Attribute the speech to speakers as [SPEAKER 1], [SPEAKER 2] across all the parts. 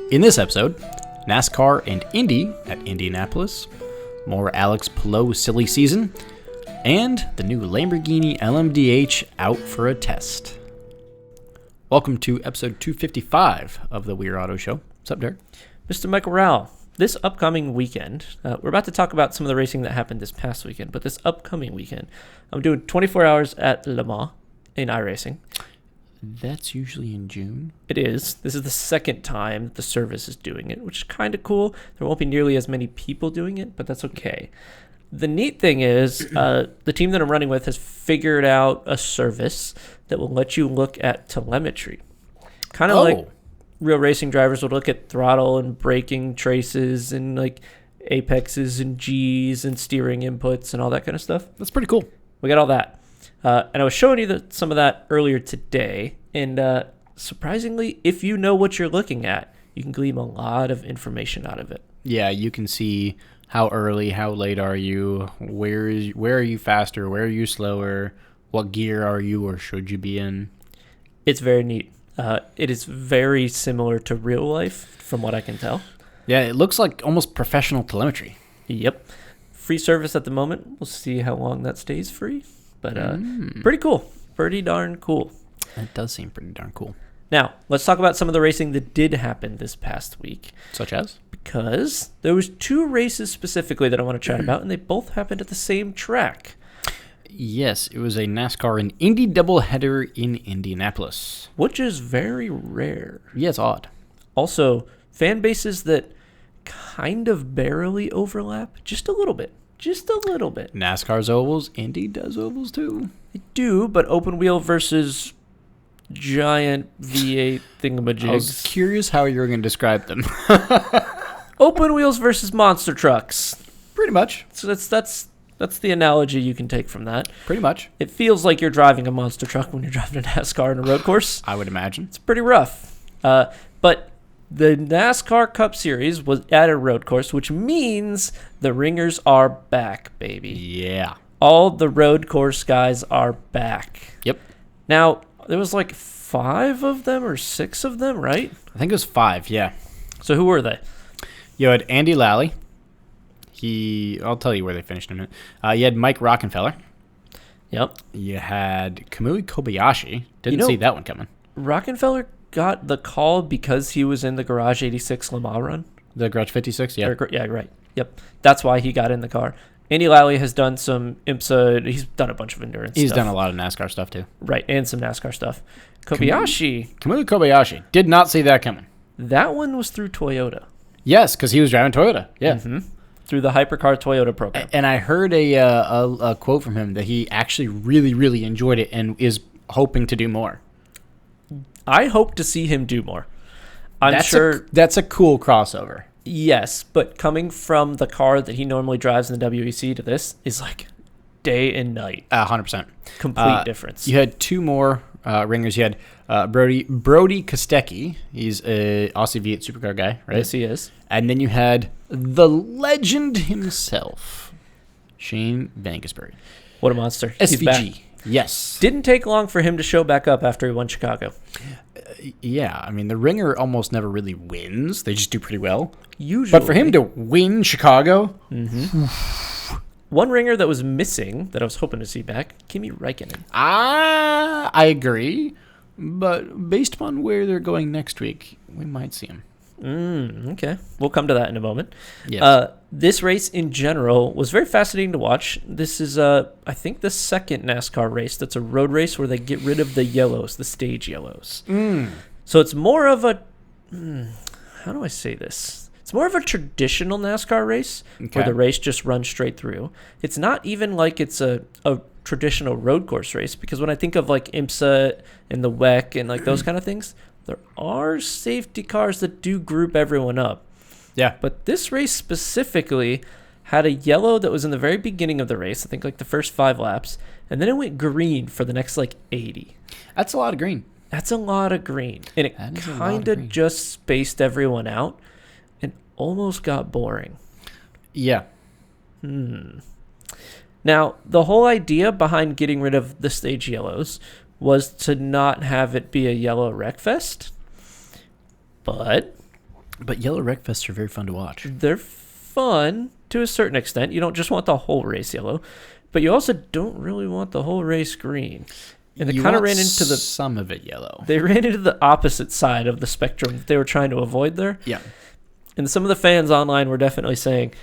[SPEAKER 1] In this episode, NASCAR and Indy at Indianapolis, more Alex Palou silly season, and the new Lamborghini LMDh out for a test. Welcome to episode 255 of the Weird Auto Show. What's up, Derek?
[SPEAKER 2] Mr. Michael Rowell, this upcoming weekend, we're about to talk about some of the racing that happened this past weekend, but this upcoming weekend, I'm doing 24 hours at Le Mans in iRacing.
[SPEAKER 1] That's usually in June.
[SPEAKER 2] It is. This is the second time the service is doing it, which is kind of cool. There won't be nearly as many people doing it, but that's okay. The neat thing is the team that I'm running with has figured out a service that will let you look at telemetry. Kind of like real racing drivers would look at throttle and braking traces and like apexes and Gs and steering inputs and all that kind of stuff.
[SPEAKER 1] That's pretty cool.
[SPEAKER 2] We got all that. And I was showing you some of that earlier today. And surprisingly, if you know what you're looking at, you can glean a lot of information out of it.
[SPEAKER 1] Yeah, you can see how early, how late are you, where are you faster, where are you slower, what gear are you or should you be in.
[SPEAKER 2] It's very neat. It is very similar to real life, from what I can tell.
[SPEAKER 1] Yeah, it looks like almost professional telemetry.
[SPEAKER 2] Yep. Free service at the moment. We'll see how long that stays free. But pretty cool. Pretty darn cool.
[SPEAKER 1] It does seem pretty darn cool.
[SPEAKER 2] Now, let's talk about some of the racing that did happen this past week.
[SPEAKER 1] Such as?
[SPEAKER 2] Because there was two races specifically that I want to chat about, and they both happened at the same track.
[SPEAKER 1] Yes, it was a NASCAR and Indy doubleheader in Indianapolis.
[SPEAKER 2] Which is very rare.
[SPEAKER 1] Yeah, it's odd.
[SPEAKER 2] Also, fan bases that kind of barely overlap, just a little bit. Just a little bit.
[SPEAKER 1] NASCAR's ovals, Indy does ovals too.
[SPEAKER 2] They do, but open wheel versus giant V8 thingamajigs.
[SPEAKER 1] I was curious how you were going to describe them.
[SPEAKER 2] Open wheels versus monster trucks.
[SPEAKER 1] Pretty much.
[SPEAKER 2] So that's the analogy you can take from that.
[SPEAKER 1] Pretty much.
[SPEAKER 2] It feels like you're driving a monster truck when you're driving a NASCAR in a road course.
[SPEAKER 1] I would imagine.
[SPEAKER 2] It's pretty rough. But the NASCAR Cup Series was at a road course, which means the ringers are back, baby.
[SPEAKER 1] Yeah.
[SPEAKER 2] All the road course guys are back.
[SPEAKER 1] Yep.
[SPEAKER 2] Now, there was like 5 of them or 6 of them, right?
[SPEAKER 1] I think it was 5, yeah.
[SPEAKER 2] So who were they?
[SPEAKER 1] You had Andy Lally. I'll tell you where they finished in a minute. You had Mike Rockenfeller.
[SPEAKER 2] Yep.
[SPEAKER 1] You had Kamui Kobayashi. Didn't see that one coming.
[SPEAKER 2] Rockenfeller got the call because he was in the Garage 86 Le Mans run.
[SPEAKER 1] The Garage 56, yeah.
[SPEAKER 2] Yeah, right. Yep. That's why he got in the car. Andy Lally has done some IMSA. He's done a bunch of endurance stuff.
[SPEAKER 1] He's done a lot of NASCAR stuff, too.
[SPEAKER 2] Right, and some NASCAR stuff. Kobayashi.
[SPEAKER 1] Kamui Kobayashi. Did not see that coming.
[SPEAKER 2] That one was through Toyota.
[SPEAKER 1] Yes, because he was driving Toyota. Yeah.
[SPEAKER 2] Mm-hmm. Through the Hypercar Toyota program.
[SPEAKER 1] And I heard a quote from him that he actually really, really enjoyed it and is hoping to do more.
[SPEAKER 2] I hope to see him do more. I'm sure
[SPEAKER 1] that's a cool crossover.
[SPEAKER 2] Yes, but coming from the car that he normally drives in the WEC to this is like day and night.
[SPEAKER 1] 100%.
[SPEAKER 2] Complete difference.
[SPEAKER 1] You had 2 more ringers. You had Brody Kostecki. He's a Aussie V8 supercar guy, right?
[SPEAKER 2] Yes, he is.
[SPEAKER 1] And then you had the legend himself, Shane Van Gisbergen.
[SPEAKER 2] What a monster.
[SPEAKER 1] SVG.
[SPEAKER 2] He's back.
[SPEAKER 1] Yes.
[SPEAKER 2] Didn't take long for him to show back up after he won Chicago.
[SPEAKER 1] Yeah, I mean, the ringer almost never really wins. They just do pretty well.
[SPEAKER 2] Usually.
[SPEAKER 1] But for him to win Chicago...
[SPEAKER 2] Mm-hmm. One ringer that was missing that I was hoping to see back, Kimi Räikkönen.
[SPEAKER 1] I agree, but based upon where they're going next week, we might see him.
[SPEAKER 2] Okay. We'll come to that in a moment.
[SPEAKER 1] Yes.
[SPEAKER 2] This race in general was very fascinating to watch. This is, I think, the second NASCAR race that's a road race where they get rid of the yellows, the stage yellows. So it's more of a... how do I say this? It's more of a traditional NASCAR race where the race just runs straight through. It's not even like it's a traditional road course race, because when I think of like IMSA and the WEC and like those kind of things, there are safety cars that do group everyone up.
[SPEAKER 1] Yeah.
[SPEAKER 2] But this race specifically had a yellow that was in the very beginning of the race, I think like the first 5 laps, and then it went green for the next like 80.
[SPEAKER 1] That's a lot of green.
[SPEAKER 2] That's a lot of green. And it kind of just spaced everyone out and almost got boring.
[SPEAKER 1] Yeah.
[SPEAKER 2] Now, the whole idea behind getting rid of the stage yellows was to not have it be a yellow wreck fest. But
[SPEAKER 1] But yellow wreckfests are very fun to watch.
[SPEAKER 2] They're fun to a certain extent. You don't just want the whole race yellow, but you also don't really want the whole race green. And they kind of ran into
[SPEAKER 1] some of it yellow.
[SPEAKER 2] They ran into the opposite side of the spectrum that they were trying to avoid there.
[SPEAKER 1] Yeah.
[SPEAKER 2] And some of the fans online were definitely saying,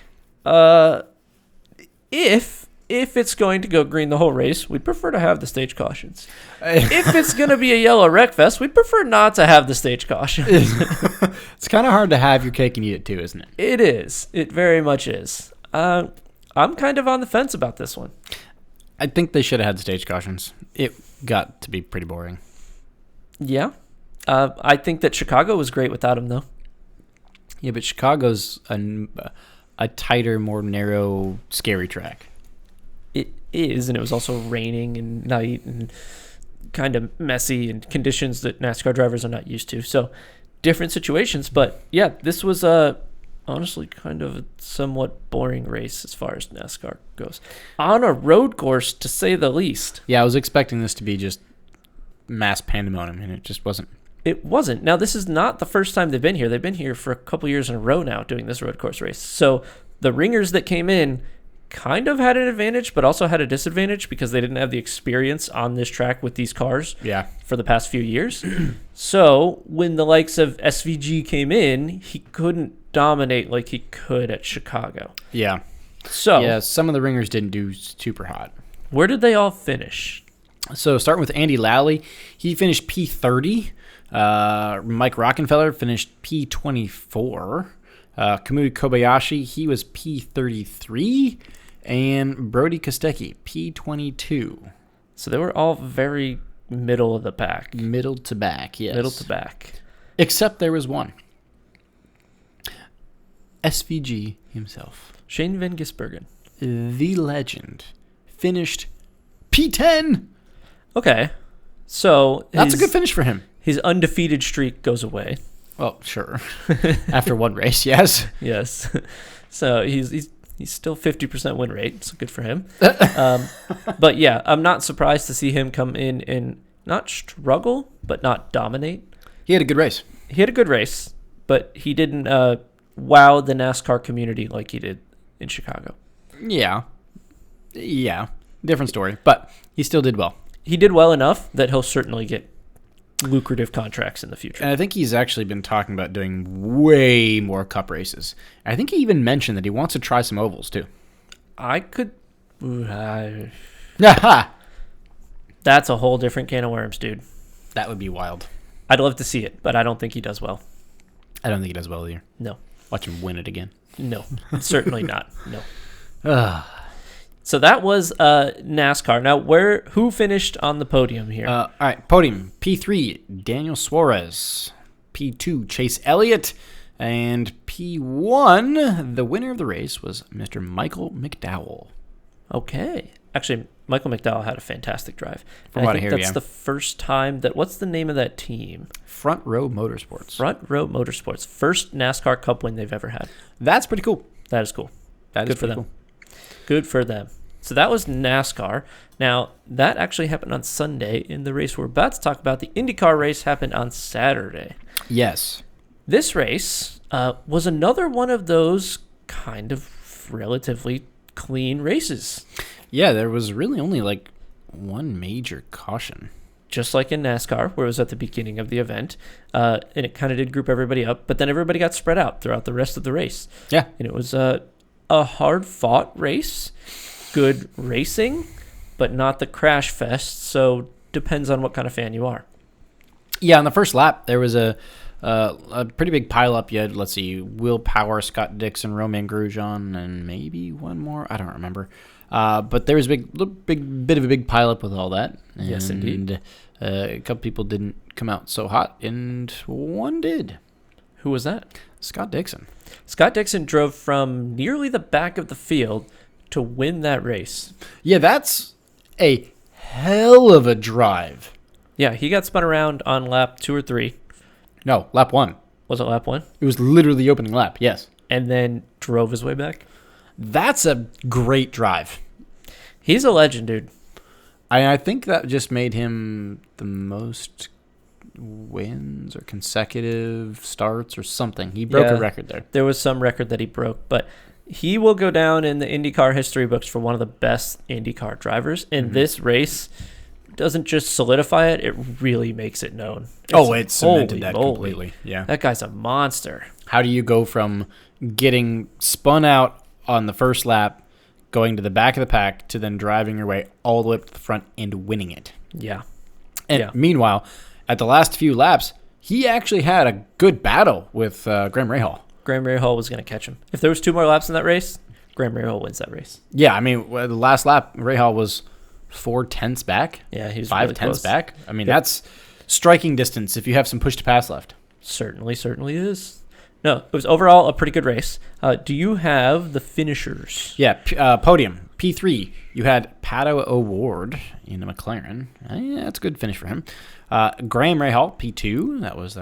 [SPEAKER 2] if it's going to go green the whole race, we'd prefer to have the stage cautions. If it's going to be a yellow wreckfest, we'd prefer not to have the stage cautions.
[SPEAKER 1] It's kind of hard to have your cake and eat it too, isn't it?
[SPEAKER 2] It is. It very much is. I'm kind of on the fence about this one.
[SPEAKER 1] I think they should have had stage cautions. It got to be pretty boring.
[SPEAKER 2] Yeah. I think that Chicago was great without him, though.
[SPEAKER 1] Yeah, but Chicago's a tighter, more narrow, scary track.
[SPEAKER 2] It is, and it was also raining and night and kind of messy and conditions that NASCAR drivers are not used to. So different situations, but yeah, this was honestly kind of a somewhat boring race as far as NASCAR goes. On a road course, to say the least.
[SPEAKER 1] Yeah, I was expecting this to be just mass pandemonium, and it just wasn't.
[SPEAKER 2] It wasn't. Now, this is not the first time they've been here. They've been here for a couple years in a row now doing this road course race. So the ringers that came in kind of had an advantage, but also had a disadvantage because they didn't have the experience on this track with these cars for the past few years. So when the likes of SVG came in, he couldn't dominate like he could at Chicago.
[SPEAKER 1] Yeah.
[SPEAKER 2] So
[SPEAKER 1] yeah, some of the ringers didn't do super hot.
[SPEAKER 2] Where did they all finish?
[SPEAKER 1] So starting with Andy Lally, he finished P30. Mike Rockenfeller finished P24. Kamui Kobayashi, he was P33. And Brody Kostecki, P22.
[SPEAKER 2] So they were all very middle of the pack.
[SPEAKER 1] Middle to back, yes.
[SPEAKER 2] Middle to back.
[SPEAKER 1] Except there was one. SVG himself.
[SPEAKER 2] Shane Van Gisbergen.
[SPEAKER 1] The legend. Finished P10.
[SPEAKER 2] Okay. So
[SPEAKER 1] that's a good finish for him.
[SPEAKER 2] His undefeated streak goes away.
[SPEAKER 1] Well, sure. After one race, yes.
[SPEAKER 2] Yes. So he's still 50% win rate, so good for him. But yeah, I'm not surprised to see him come in and not struggle, but not dominate.
[SPEAKER 1] He had a good race.
[SPEAKER 2] He had a good race, but he didn't wow the NASCAR community like he did in Chicago.
[SPEAKER 1] Yeah. Different story, but he still did well.
[SPEAKER 2] He did well enough that he'll certainly get lucrative contracts in the future.
[SPEAKER 1] And I think he's actually been talking about doing way more cup races. I think he even mentioned that he wants to try some ovals too.
[SPEAKER 2] I could...
[SPEAKER 1] That
[SPEAKER 2] That's a whole different can of worms, dude.
[SPEAKER 1] would be wild.
[SPEAKER 2] I'd love to see it, but I don't think he does well.
[SPEAKER 1] I don't think he does well either.
[SPEAKER 2] No.
[SPEAKER 1] Watch him win it again.
[SPEAKER 2] No. Certainly not. No. So that was NASCAR. Now, who finished on the podium here?
[SPEAKER 1] All right, podium. P3, Daniel Suarez. P2, Chase Elliott. And P1, the winner of the race was Mr. Michael McDowell.
[SPEAKER 2] Okay. Actually, Michael McDowell had a fantastic drive.
[SPEAKER 1] From what I
[SPEAKER 2] think
[SPEAKER 1] hear,
[SPEAKER 2] that's the first time that... What's the name of that team?
[SPEAKER 1] Front Row Motorsports.
[SPEAKER 2] Front Row Motorsports. First NASCAR Cup win they've ever had.
[SPEAKER 1] That's pretty cool.
[SPEAKER 2] That is cool.
[SPEAKER 1] That is
[SPEAKER 2] good for them.
[SPEAKER 1] cool.
[SPEAKER 2] Good for them. So that was NASCAR. Now, that actually happened on Sunday. In the race we're about to talk about, the IndyCar race happened on Saturday.
[SPEAKER 1] Yes.
[SPEAKER 2] This race was another one of those kind of relatively clean races.
[SPEAKER 1] Yeah, there was really only like one major caution.
[SPEAKER 2] Just like in NASCAR, where it was at the beginning of the event. And it kind of did group everybody up, but then everybody got spread out throughout the rest of the race.
[SPEAKER 1] Yeah.
[SPEAKER 2] And it was a hard-fought race. Good racing, but not the crash fest, so depends on what kind of fan you are.
[SPEAKER 1] Yeah, on the first lap, there was a pretty big pileup. You had, let's see, Will Power, Scott Dixon, Romain Grosjean, and maybe one more. I don't remember. But there was a bit of a big pileup with all that. And,
[SPEAKER 2] yes, indeed.
[SPEAKER 1] A couple people didn't come out so hot, and one did.
[SPEAKER 2] Who was that?
[SPEAKER 1] Scott Dixon.
[SPEAKER 2] Scott Dixon drove from nearly the back of the field to win that race.
[SPEAKER 1] Yeah, that's a hell of a drive.
[SPEAKER 2] Yeah, he got spun around on lap 2 or 3.
[SPEAKER 1] No, lap 1.
[SPEAKER 2] Was it lap 1?
[SPEAKER 1] It was literally the opening lap, yes.
[SPEAKER 2] And then drove his way back.
[SPEAKER 1] That's a great drive.
[SPEAKER 2] He's a legend, dude.
[SPEAKER 1] I think that just made him the most wins or consecutive starts or something. He broke a record there.
[SPEAKER 2] There was some record that he broke, but he will go down in the IndyCar history books for one of the best IndyCar drivers. And this race doesn't just solidify it, it really makes it known.
[SPEAKER 1] It cemented that completely. Yeah.
[SPEAKER 2] That guy's a monster.
[SPEAKER 1] How do you go from getting spun out on the first lap, going to the back of the pack, to then driving your way all the way up to the front and winning it?
[SPEAKER 2] Yeah.
[SPEAKER 1] And meanwhile, at the last few laps, he actually had a good battle with Graham Rahal.
[SPEAKER 2] Graham Rahal was going to catch him. If there was 2 more laps in that race, Graham Rahal wins that race.
[SPEAKER 1] Yeah, I mean, the last lap, Rahal was 4/10 back.
[SPEAKER 2] Yeah, he's
[SPEAKER 1] 5/10
[SPEAKER 2] really
[SPEAKER 1] back. I mean, that's striking distance if you have some push to pass left.
[SPEAKER 2] Certainly is. No, it was overall a pretty good race. Do you have the finishers?
[SPEAKER 1] Yeah, podium, P3. You had Pato O'Ward in the McLaren. Yeah, that's a good finish for him. Graham Rahal, P2. That was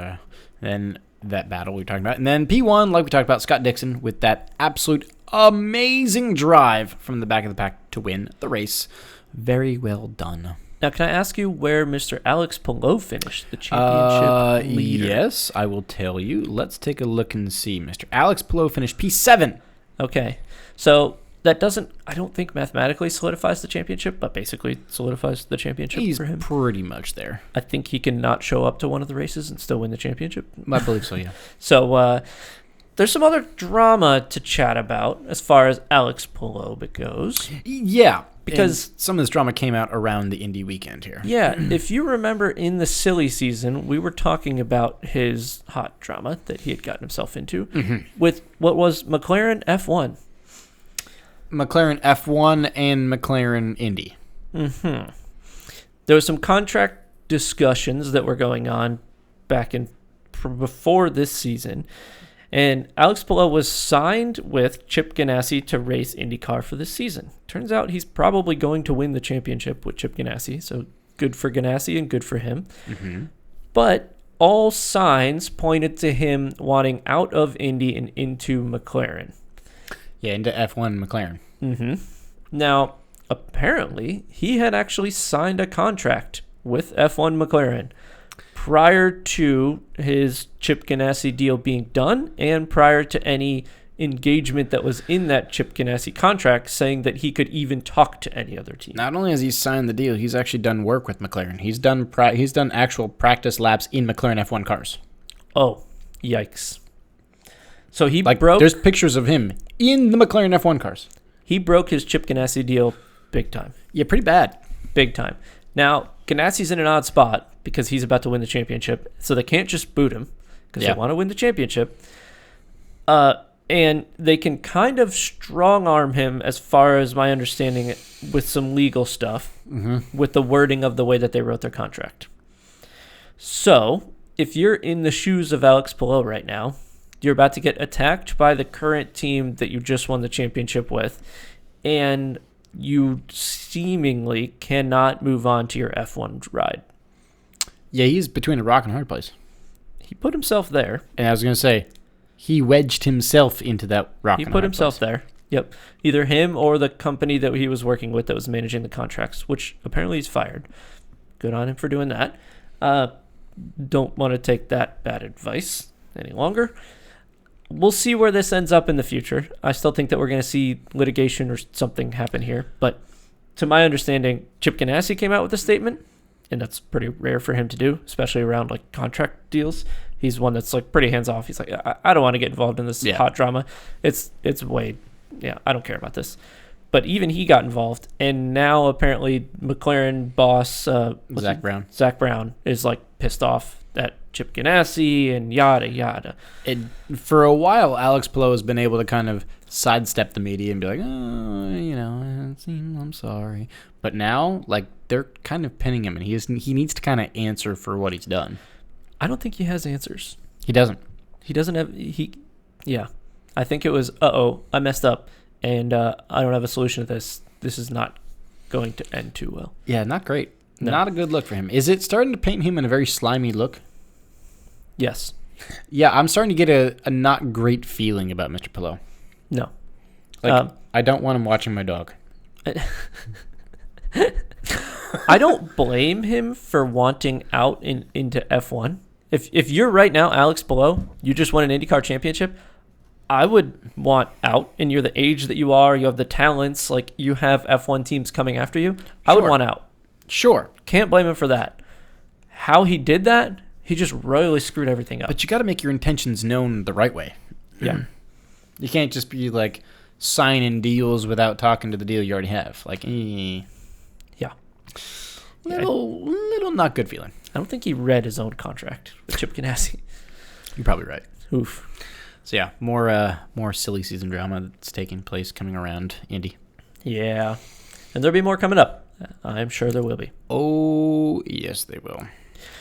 [SPEAKER 1] then that battle we were talking about. And then P1, like we talked about, Scott Dixon with that absolute amazing drive from the back of the pack to win the race. Very well done.
[SPEAKER 2] Now, can I ask you where Mr. Alex Palou finished, the championship leader?
[SPEAKER 1] Yes, I will tell you. Let's take a look and see. Mr. Alex Palou finished P7.
[SPEAKER 2] Okay. So that doesn't, I don't think mathematically solidifies the championship, but basically solidifies the championship for him.
[SPEAKER 1] He's pretty much there.
[SPEAKER 2] I think he can not show up to one of the races and still win the championship.
[SPEAKER 1] I believe so, yeah.
[SPEAKER 2] So there's some other drama to chat about as far as Alex Palou goes.
[SPEAKER 1] Yeah.
[SPEAKER 2] Because
[SPEAKER 1] some of this drama came out around the Indy weekend here.
[SPEAKER 2] Yeah, if you remember in the silly season, we were talking about his hot drama that he had gotten himself into with what was McLaren F1.
[SPEAKER 1] McLaren F1 and McLaren Indy.
[SPEAKER 2] There was some contract discussions that were going on back in before this season. And Alex Palou was signed with Chip Ganassi to race IndyCar for this season. Turns out he's probably going to win the championship with Chip Ganassi, so good for Ganassi and good for him. But all signs pointed to him wanting out of Indy and into McLaren.
[SPEAKER 1] Yeah, into F1 McLaren.
[SPEAKER 2] Now, apparently, he had actually signed a contract with F1 McLaren prior to his Chip Ganassi deal being done and prior to any engagement that was in that Chip Ganassi contract saying that he could even talk to any other team.
[SPEAKER 1] Not only has he signed the deal, he's actually done work with McLaren. He's done actual practice laps in McLaren F1 cars.
[SPEAKER 2] Oh, yikes. So he broke...
[SPEAKER 1] There's pictures of him in the McLaren F1 cars.
[SPEAKER 2] He broke his Chip Ganassi deal big time.
[SPEAKER 1] Yeah, pretty bad.
[SPEAKER 2] Big time. Now, Ganassi's in an odd spot because he's about to win the championship, so they can't just boot him because they want to win the championship. And they can kind of strong-arm him, as far as my understanding, with some legal stuff, with the wording of the way that they wrote their contract. So, if you're in the shoes of Alex Palou right now, you're about to get attacked by the current team that you just won the championship with, and you seemingly cannot move on to your F1 ride.
[SPEAKER 1] Yeah, he's between a rock and a hard place.
[SPEAKER 2] He put himself there.
[SPEAKER 1] And I was going to say, he wedged himself into that rock and a hard place. He put himself
[SPEAKER 2] there. Yep. Either him or the company that he was working with that was managing the contracts, which apparently he's fired. Good on him for doing that. Don't want to take that bad advice any longer. We'll see where this ends up in the future. I still think that we're going to see litigation or something happen here. But to my understanding, Chip Ganassi came out with a statement, and that's pretty rare for him to do, especially around like contract deals. He's one that's like pretty hands off. He's like, I don't want to get involved in this hot drama. It's way, I don't care about this. But even he got involved, and now apparently McLaren boss Zach Brown is like pissed off at Chip Ganassi and yada yada.
[SPEAKER 1] And for a while, Alex Palou has been able to kind of sidestep the media and be like, I'm sorry. But now, like, they're kind of pinning him, and he needs to kind of answer for what he's done.
[SPEAKER 2] I don't think he has answers.
[SPEAKER 1] He doesn't.
[SPEAKER 2] He doesn't have. I think it was, I messed up, and I don't have a solution to this. This is not going to end too well.
[SPEAKER 1] Yeah, not great. No. Not a good look for him. Is it starting to paint him in a very slimy look?
[SPEAKER 2] Yes.
[SPEAKER 1] Yeah, I'm starting to get a not great feeling about Mr. Palou.
[SPEAKER 2] No.
[SPEAKER 1] Like, I don't want him watching my dog.
[SPEAKER 2] I don't blame him for wanting out into F1. If you're right now Alex Palou, you just won an IndyCar championship, I would want out, and you're the age that you are, you have the talents, like you have F1 teams coming after you. I would want out.
[SPEAKER 1] Sure.
[SPEAKER 2] Can't blame him for that. How he did that, he just royally screwed everything up.
[SPEAKER 1] But you got to make your intentions known the right way.
[SPEAKER 2] Yeah.
[SPEAKER 1] You can't just be like signing deals without talking to the deal you already have. Like,
[SPEAKER 2] yeah.
[SPEAKER 1] Little not good feeling.
[SPEAKER 2] I don't think he read his own contract with Chip Ganassi.
[SPEAKER 1] You're probably right.
[SPEAKER 2] Oof.
[SPEAKER 1] So yeah, more silly season drama that's taking place coming around Indy.
[SPEAKER 2] Yeah. And there'll be more coming up. I'm sure there will be.
[SPEAKER 1] Oh, yes, they will.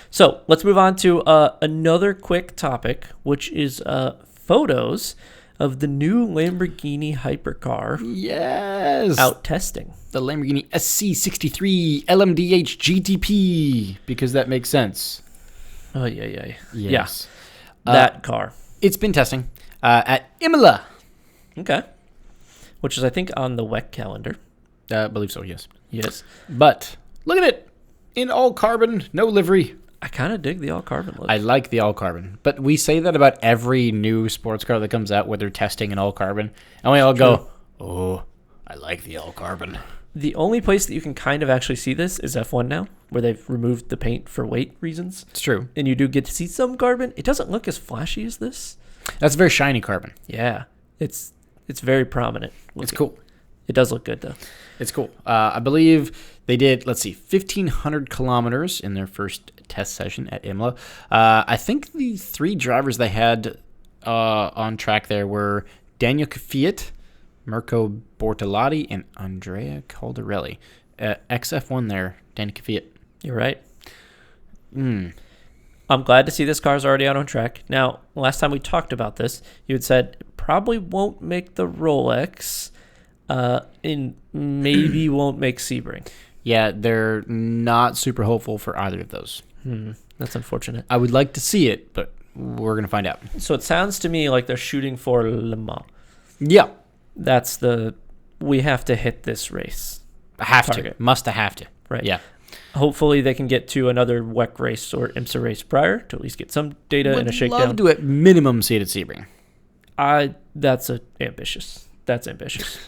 [SPEAKER 2] So let's move on to another quick topic, which is photos of the new Lamborghini hypercar.
[SPEAKER 1] Yes.
[SPEAKER 2] Out testing.
[SPEAKER 1] The Lamborghini SC63 LMDh GTP, because that makes sense.
[SPEAKER 2] Oh, yeah.
[SPEAKER 1] Yes.
[SPEAKER 2] Yeah. That car.
[SPEAKER 1] It's been testing at Imola.
[SPEAKER 2] Okay. Which is, I think, on the WEC calendar.
[SPEAKER 1] I believe so, yes.
[SPEAKER 2] Yes.
[SPEAKER 1] But look at it. In all carbon, no livery.
[SPEAKER 2] I kind of dig the all carbon look.
[SPEAKER 1] I like the all carbon. But we say that about every new sports car that comes out where they're testing an all carbon. And we all go, oh, I like the all carbon.
[SPEAKER 2] The only place that you can kind of actually see this is F1 now, where they've removed the paint for weight reasons.
[SPEAKER 1] It's true.
[SPEAKER 2] And you do get to see some carbon. It doesn't look as flashy as this.
[SPEAKER 1] That's very shiny carbon.
[SPEAKER 2] Yeah. It's very prominent looking.
[SPEAKER 1] It's cool.
[SPEAKER 2] It does look good, though.
[SPEAKER 1] It's cool. I believe they did, 1,500 kilometers in their first test session at Imola. I think the 3 drivers they had on track there were Daniel Kvyat, Mirko Bortolotti, and Andrea Caldarelli. XF1 there, Daniel Kvyat.
[SPEAKER 2] You're right. I'm glad to see this car's already out on track. Now, last time we talked about this, you had said it probably won't make the Rolex, and maybe won't make Sebring.
[SPEAKER 1] Yeah, they're not super hopeful for either of those.
[SPEAKER 2] That's unfortunate.
[SPEAKER 1] I would like to see it, but we're going to find out.
[SPEAKER 2] So it sounds to me like they're shooting for Le Mans.
[SPEAKER 1] Yeah.
[SPEAKER 2] That's we have to hit this race.
[SPEAKER 1] Target. Must have to.
[SPEAKER 2] Right.
[SPEAKER 1] Yeah.
[SPEAKER 2] Hopefully they can get to another WEC race or IMSA race prior to at least get some data and a shakedown.
[SPEAKER 1] Would love to at minimum see it at Sebring.
[SPEAKER 2] That's ambitious. That's ambitious.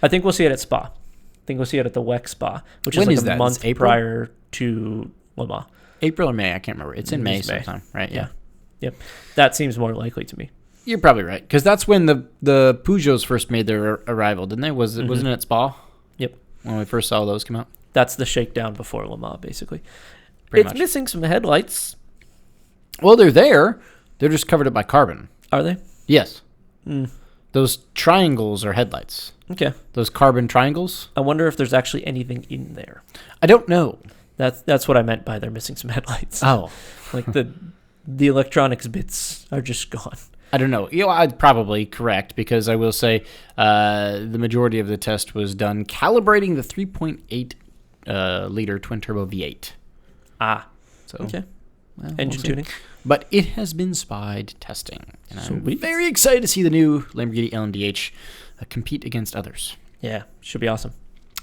[SPEAKER 2] I think we'll see it at Spa. I think we'll see it at the WEC Spa, which
[SPEAKER 1] when
[SPEAKER 2] is
[SPEAKER 1] is
[SPEAKER 2] like a
[SPEAKER 1] that?
[SPEAKER 2] month prior to Le Mans.
[SPEAKER 1] April or May, I can't remember. It's in May sometime, right?
[SPEAKER 2] Yeah. Yep. That seems more likely to me.
[SPEAKER 1] You're probably right, because that's when the Peugeots first made their arrival, didn't they? Wasn't it at Spa?
[SPEAKER 2] Yep.
[SPEAKER 1] When we first saw those come out?
[SPEAKER 2] That's the shakedown before Le Mans, basically.
[SPEAKER 1] Pretty
[SPEAKER 2] It's
[SPEAKER 1] much.
[SPEAKER 2] missing some headlights.
[SPEAKER 1] Well, they're there. They're just covered up by carbon.
[SPEAKER 2] Are they?
[SPEAKER 1] Yes. Those triangles are headlights.
[SPEAKER 2] Okay.
[SPEAKER 1] Those carbon triangles.
[SPEAKER 2] I wonder if there's actually anything in there.
[SPEAKER 1] I don't know.
[SPEAKER 2] That's what I meant by they're missing some headlights.
[SPEAKER 1] Oh.
[SPEAKER 2] Like the electronics bits are just gone.
[SPEAKER 1] I don't know. I'd probably correct, because I will say the majority of the test was done calibrating the 3.8 liter twin turbo V8. So
[SPEAKER 2] Okay.
[SPEAKER 1] well,
[SPEAKER 2] Engine tuning.
[SPEAKER 1] But it has been spied testing, and I'm
[SPEAKER 2] Sweet.
[SPEAKER 1] very excited to see the new Lamborghini LMDh compete against others.
[SPEAKER 2] Yeah, should be awesome.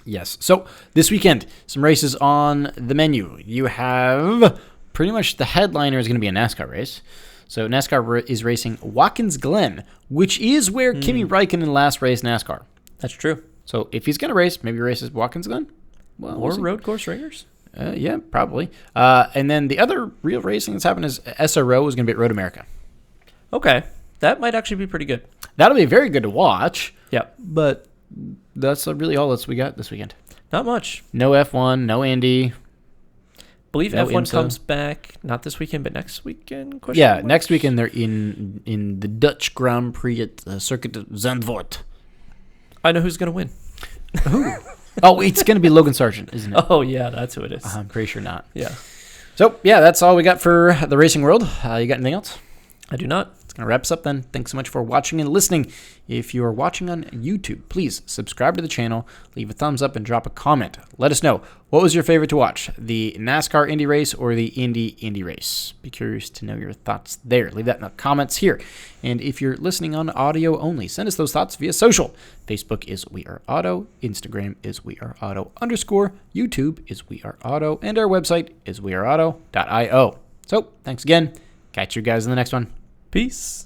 [SPEAKER 1] Yes. So this weekend, some races on the menu. You have pretty much the headliner is going to be a NASCAR race. So NASCAR is racing Watkins Glen, which is where Kimi Räikkönen last raced NASCAR.
[SPEAKER 2] That's true.
[SPEAKER 1] So if he's going to race, maybe he races Watkins Glen. Well,
[SPEAKER 2] Or road course ringers.
[SPEAKER 1] Yeah, probably. And then the other real racing that's happened is SRO is going to be at Road America.
[SPEAKER 2] Okay. That might actually be pretty good.
[SPEAKER 1] That'll be very good to watch.
[SPEAKER 2] Yeah.
[SPEAKER 1] But that's really all we got this weekend.
[SPEAKER 2] Not much.
[SPEAKER 1] No F1, no Indy.
[SPEAKER 2] Believe
[SPEAKER 1] No
[SPEAKER 2] F1
[SPEAKER 1] IMSA.
[SPEAKER 2] comes back not this weekend, but next weekend?
[SPEAKER 1] Yeah, next weekend they're in the Dutch Grand Prix at the Circuit of Zandvoort.
[SPEAKER 2] I know who's going to win.
[SPEAKER 1] Oh, it's going to be Logan Sargent, isn't it?
[SPEAKER 2] Oh, yeah, that's who it is.
[SPEAKER 1] I'm pretty sure not.
[SPEAKER 2] Yeah.
[SPEAKER 1] So, yeah, that's all we got for the racing world. You got anything else?
[SPEAKER 2] I do not.
[SPEAKER 1] Let's That wraps up then. Thanks so much for watching and listening. If you are watching on YouTube, please subscribe to the channel, leave a thumbs up, and drop a comment. Let us know, what was your favorite to watch, the NASCAR Indy race or the Indy race? Be curious to know your thoughts there. Leave that in the comments here. And if you're listening on audio only, send us those thoughts via social. Facebook is We Are Auto, Instagram is We Are Auto _, YouTube is We Are Auto, and our website is weareauto.io. So, thanks again. Catch you guys in the next one.
[SPEAKER 2] Peace.